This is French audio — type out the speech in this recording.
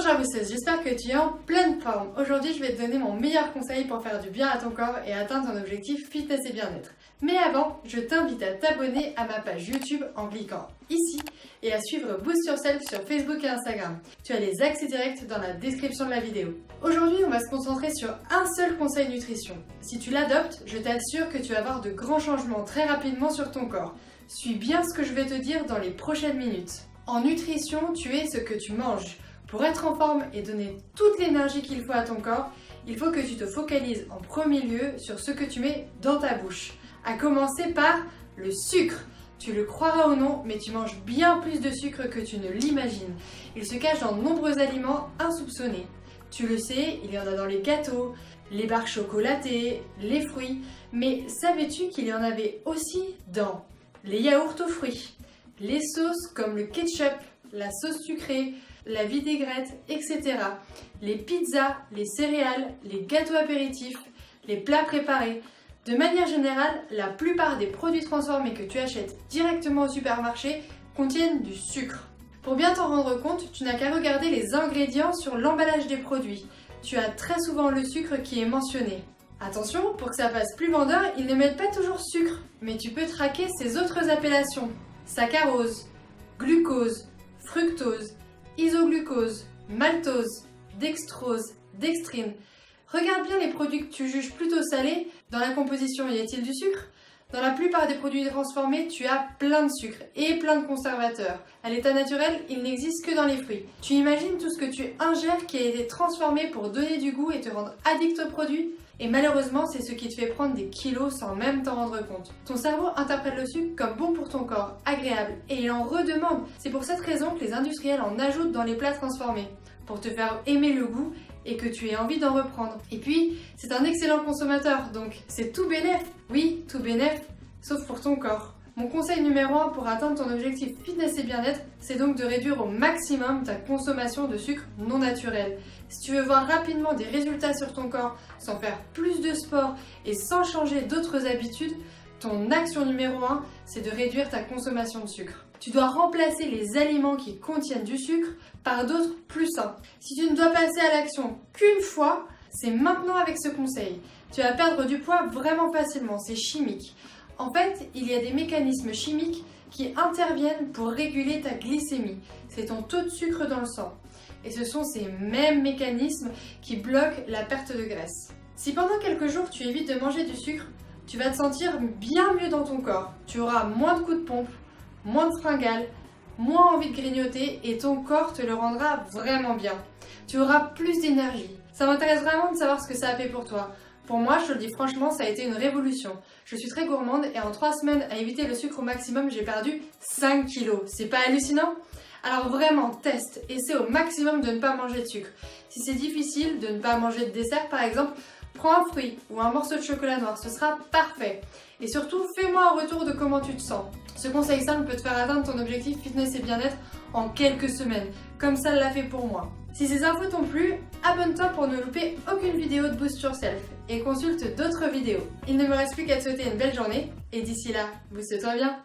Bonjour à vous tous, j'espère que tu es en pleine forme. Aujourd'hui, je vais te donner mon meilleur conseil pour faire du bien à ton corps et atteindre ton objectif fitness et bien-être. Mais avant, je t'invite à t'abonner à ma page YouTube en cliquant ici et à suivre Boost Yourself sur Facebook et Instagram. Tu as les accès directs dans la description de la vidéo. Aujourd'hui, on va se concentrer sur un seul conseil nutrition. Si tu l'adoptes, je t'assure que tu vas avoir de grands changements très rapidement sur ton corps. Suis bien ce que je vais te dire dans les prochaines minutes. En nutrition, tu es ce que tu manges. Pour être en forme et donner toute l'énergie qu'il faut à ton corps, il faut que tu te focalises en premier lieu sur ce que tu mets dans ta bouche. À commencer par le sucre. Tu le croiras ou non, mais tu manges bien plus de sucre que tu ne l'imagines. Il se cache dans de nombreux aliments insoupçonnés. Tu le sais, il y en a dans les gâteaux, les barres chocolatées, les fruits. Mais savais-tu qu'il y en avait aussi dans les yaourts aux fruits, les sauces comme le ketchup, la sauce sucrée, la vinaigrette, etc. Les pizzas, les céréales, les gâteaux apéritifs, les plats préparés. De manière générale, la plupart des produits transformés que tu achètes directement au supermarché contiennent du sucre. Pour bien t'en rendre compte, tu n'as qu'à regarder les ingrédients sur l'emballage des produits. Tu as très souvent le sucre qui est mentionné. Attention, pour que ça fasse plus vendeur, ils ne mettent pas toujours sucre, mais tu peux traquer ces autres appellations. Saccharose, glucose, fructose, isoglucose, maltose, dextrose, dextrine. Regarde bien les produits que tu juges plutôt salés. Dans la composition, y a-t-il du sucre? Dans la plupart des produits transformés, tu as plein de sucre et plein de conservateurs. À l'état naturel, il n'existe que dans les fruits. Tu imagines tout ce que tu ingères qui a été transformé pour donner du goût et te rendre addict au produit? Et malheureusement, c'est ce qui te fait prendre des kilos sans même t'en rendre compte. Ton cerveau interprète le sucre comme bon pour ton corps, agréable, et il en redemande. C'est pour cette raison que les industriels en ajoutent dans les plats transformés, pour te faire aimer le goût et que tu aies envie d'en reprendre. Et puis, c'est un excellent consommateur, donc c'est tout bénef. Oui, tout bénef, sauf pour ton corps. Mon conseil numéro 1 pour atteindre ton objectif fitness et bien-être, c'est donc de réduire au maximum ta consommation de sucre non naturel. Si tu veux voir rapidement des résultats sur ton corps sans faire plus de sport et sans changer d'autres habitudes, ton action numéro 1, c'est de réduire ta consommation de sucre. Tu dois remplacer les aliments qui contiennent du sucre par d'autres plus sains. Si tu ne dois passer à l'action qu'une fois, c'est maintenant avec ce conseil. Tu vas perdre du poids vraiment facilement, c'est chimique. En fait, il y a des mécanismes chimiques qui interviennent pour réguler ta glycémie. C'est ton taux de sucre dans le sang. Et ce sont ces mêmes mécanismes qui bloquent la perte de graisse. Si pendant quelques jours tu évites de manger du sucre, tu vas te sentir bien mieux dans ton corps. Tu auras moins de coups de pompe, moins de fringales, moins envie de grignoter et ton corps te le rendra vraiment bien. Tu auras plus d'énergie. Ça m'intéresse vraiment de savoir ce que ça a fait pour toi. Pour moi, je te le dis franchement, ça a été une révolution. Je suis très gourmande et en 3 semaines à éviter le sucre au maximum, j'ai perdu 5 kilos. C'est pas hallucinant? Alors vraiment, teste. Essaie au maximum de ne pas manger de sucre. Si c'est difficile de ne pas manger de dessert par exemple, prends un fruit ou un morceau de chocolat noir, ce sera parfait. Et surtout, fais-moi un retour de comment tu te sens. Ce conseil simple peut te faire atteindre ton objectif fitness et bien-être en quelques semaines, comme ça l'a fait pour moi. Si ces infos t'ont plu, abonne-toi pour ne louper aucune vidéo de Boost Yourself et consulte d'autres vidéos. Il ne me reste plus qu'à te souhaiter une belle journée et d'ici là, booste-toi bien!